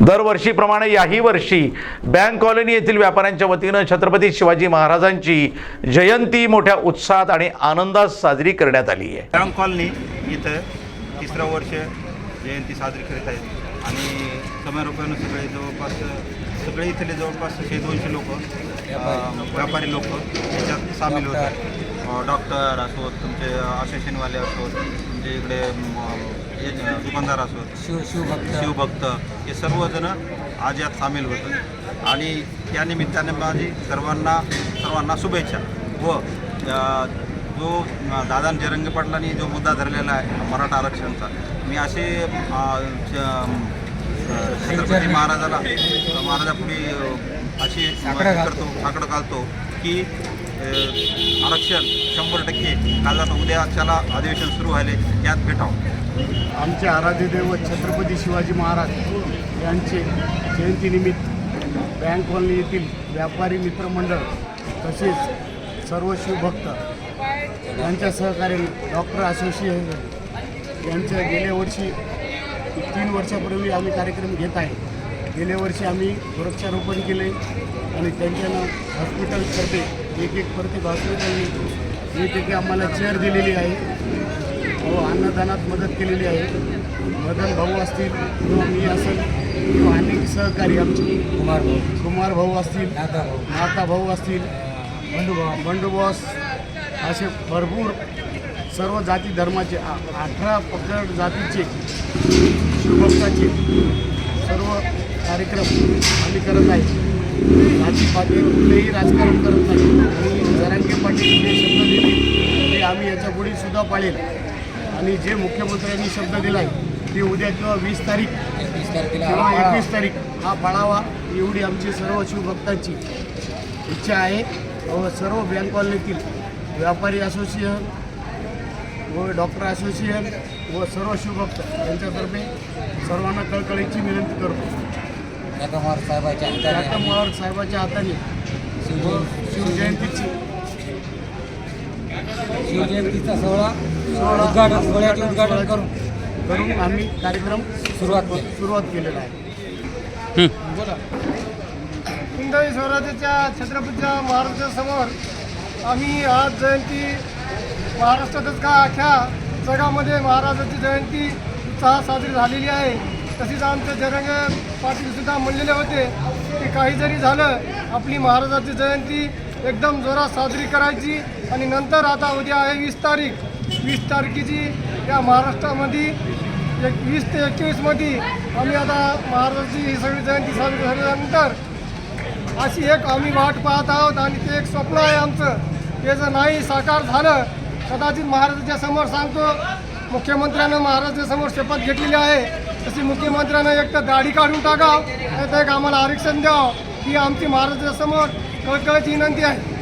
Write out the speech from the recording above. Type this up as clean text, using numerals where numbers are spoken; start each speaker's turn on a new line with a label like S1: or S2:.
S1: दरवर्षीप्रमाणे याही वर्षी बँक कॉलनी येथील व्यापाऱ्यांच्या वतीनं छत्रपती शिवाजी महाराजांची जयंती मोठ्या उत्साहात आणि आनंदात साजरी करण्यात आली आहे।
S2: बँक कॉलनी इथं 3रं वर्ष जयंती साजरी करीत आहेत आणि समारोपानं सगळे इथले जवळपास 100-200 लोक व्यापारी लोक याच्यात सामील होत आहेत। डॉक्टर असोत, तुमचे असोसिएशनवाले असोत, म्हणजे इकडे दुकानदार असोत, शिवभक्त हे सर्वजण आज यात सामील होतात आणि त्या निमित्ताने माझी सर्वांना शुभेच्छा। व जो दादा जरंगे पाटलांनी जो मुद्दा धरलेला आहे मराठा आरक्षणचा, मी असे छत्रपती महाराजापुढे अशी साकडं घालतो की आरक्षण 100% काल उद्याच्याला अधिवेशन सुरू व्हायले यात भेटावं।
S3: आमचे आराध्य दैवत छत्रपती शिवाजी महाराज यांचे जयंतीनिमित्त बँक कॉलनी येथील व्यापारी मित्रमंडळ तसेच सर्व शिवभक्त यांच्या सहकार्याने डॉक्टर असोसिएशन यांच्या गेल्या वर्षी 3 वर्षापूर्वी आम्ही कार्यक्रम घेत आहे। गेल्या वर्षी आम्ही वृक्षारोपण केले आणि त्यांच्यानं हॉस्पिटलतर्फे एक प्रत्येक हॉस्पिटलने एक आम्हाला चेअर दिलेली आहे व अन्नदानात मदत केलेली आहे। मदन भाऊ असतील किंवा मी असेल किंवा अनेक सहकारी आमचे कुमार भाऊ असतील, नाता भाऊ असतील, बंडूबॉस असे भरपूर सर्व जाती धर्माचे 18 पगड जातीचे शिवभक्ताचे सर्व कार्यक्रम आम्ही करत आहे। जातीपाती कुठलेही राजकारण करत नाही आणि जरांगे पाटील जे शब्द दिले ते आम्ही याच्या पुढे सुद्धा पाळेल आणि जे मुख्यमंत्र्यांनी शब्द दिला आहे ते उद्या किंवा 20 तारीख किंवा 21 तारीख हा पाळावा एवढी आमची सर्व शिवभक्तांची इच्छा आहे। व सर्व बँक कॉलनीतील व्यापारी असोसिएशन व डॉक्टर असोसिएशन व सर्व शिवभक्त यांच्यातर्फे सर्वांना कळकळीची विनंती करतो।
S4: जगमोहन
S3: साहेबाच्या हाताने
S4: शिवजयंतीचा सोहळ्याचे उद्घाटन
S3: करून आम्ही कार्यक्रम सुरुवात केलेला आहे।
S5: हिंदवी स्वराज्याच्या छत्रपतीच्या महाराजांसमोर आम्ही आज जयंती महाराष्ट्रातच का अख्ख्या जगामध्ये महाराजांची जयंती उत्साहात साजरी झालेली आहे। तसेच आमचे जरंगे पाटीलसुद्धा म्हणलेले होते की काही जरी झालं आपली महाराजांची जयंती एकदम जोरात साजरी करायची आणि नंतर आता उद्या आहे 20 तारीख 20 तारखेची या महाराष्ट्रामध्ये 20 ते 21मध्ये आम्ही आता महाराजांची ही सगळी जयंती साजरी झाल्यानंतर अशी एक आम्ही वाट पाहत आहोत आणि ते एक स्वप्न आहे आमचं। ते जर नाही साकार झालं कदाचित महाराजांच्या समोर सांगतो मुख्यमंत्र्यानं महाराजांच्या समोर शपथ घेतलेली आहे तशी मुख्यमंत्र्यानं एक तर दाढी काढून टाकावं नाही तर एक आम्हाला आरक्षण द्यावं ही आमची महाराजांच्या समोर कळकळीची विनंती आहे।